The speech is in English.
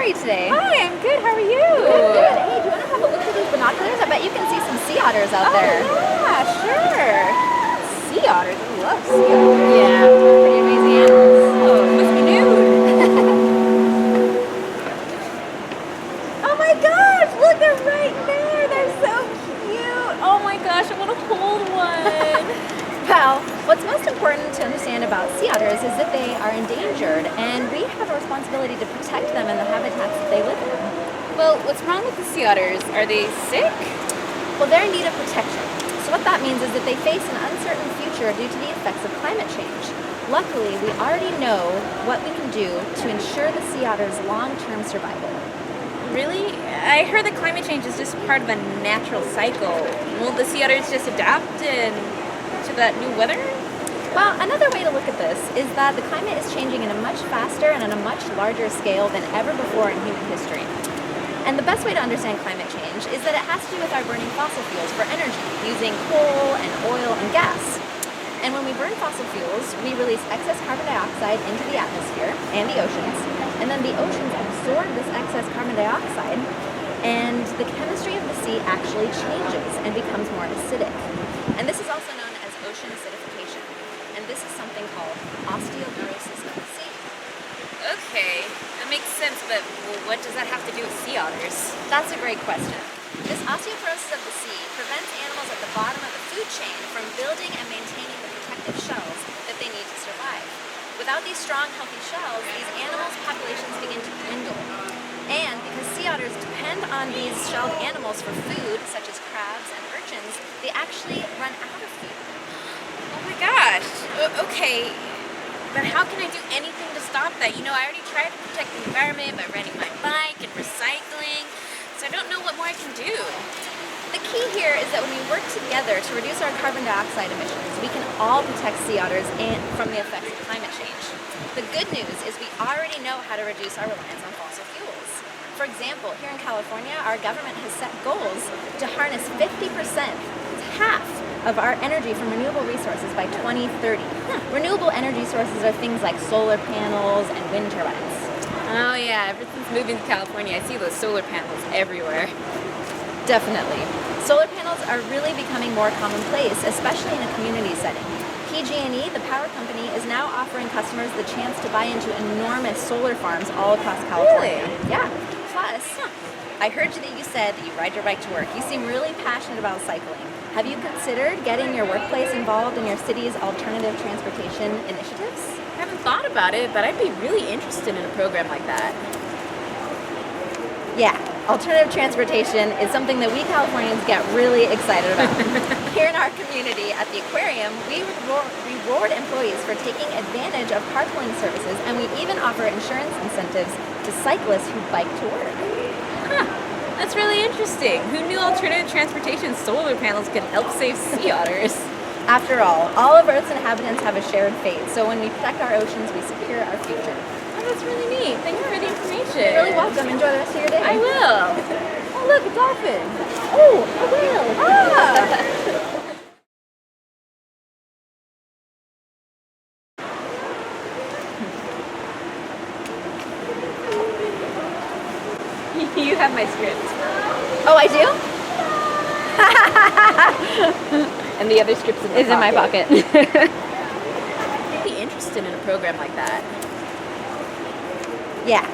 you today? Hi, I'm good. How are you? Good. Hey, do you want to have a look through these binoculars? I bet you can see some sea otters out there. Yeah, sure. Sea otters. I love sea otters. Yeah, pretty amazing animals. Oh, it must be nude. Oh my gosh, look, they're right there. They're so cute. Oh my gosh, I want to hold one. Well, what's most important to understand about sea otters is that they are endangered, and we have a responsibility to protect them and the habitats that they live in. Well, what's wrong with the sea otters? Are they sick? Well, they're in need of protection. So what that means is that they face an uncertain future due to the effects of climate change. Luckily, we already know what we can do to ensure the sea otter's long-term survival. Really? I heard that climate change is just part of a natural cycle. Will the sea otters just adapt to that new weather? Well, another way to look at this is that the climate is changing in a much faster and on a much larger scale than ever before in human history. And the best way to understand climate change is that it has to do with our burning fossil fuels for energy, using coal and oil and gas. And when we burn fossil fuels, we release excess carbon dioxide into the atmosphere and the oceans, and then the oceans absorb this excess carbon dioxide, and the chemistry of the sea actually changes and becomes more acidic. And this is also known as ocean acidification, and this is something called osteoporosis of the sea. Okay, that makes sense, but what does that have to do with sea otters? That's a great question. This osteoporosis of the sea prevents animals at the bottom of the food chain from building and maintaining the protective shells that they need to survive. Without these strong, healthy shells, these animals' populations begin to dwindle. And because sea otters depend on these shelled animals for food, such as crabs and urchins, they actually run out of food. Oh my gosh. Okay, but how can I do anything to stop that? You know, I already tried to protect the environment by riding my bike and recycling, so I don't know what more I can do. The key here is that when we work together to reduce our carbon dioxide emissions, we can all protect sea otters from the effects of climate change. The good news is we already know how to reduce our reliance on fossil fuels. For example, here in California, our government has set goals to harness 50%, half of our energy from renewable resources by 2030. Renewable energy sources are things like solar panels and wind turbines. Oh yeah, ever since moving to California, I see those solar panels everywhere. Definitely. Solar panels are really becoming more commonplace, especially in a community setting. PG&E, the power company, is now offering customers the chance to buy into enormous solar farms all across California. Really? Yeah. Plus, I heard that you said that you ride your bike to work. You seem really passionate about cycling. Have you considered getting your workplace involved in your city's alternative transportation initiatives? I haven't thought about it, but I'd be really interested in a program like that. Yeah, alternative transportation is something that we Californians get really excited about. Here in our community at the aquarium, we reward employees for taking advantage of carpooling services, and we even offer insurance incentives to cyclists who bike to work. Huh, that's really interesting. Who knew alternative transportation solar panels could help save sea otters? After all of Earth's inhabitants have a shared fate, so when we protect our oceans, we secure our future. Oh, that's really neat. Thank you for the information. You're really welcome. Enjoy the rest of your day. I will. Oh, look, a dolphin. Oh, I will. Ah! You have my script. Oh, I do? And the other script's in my pocket. I'd be interested in a program like that. Yeah.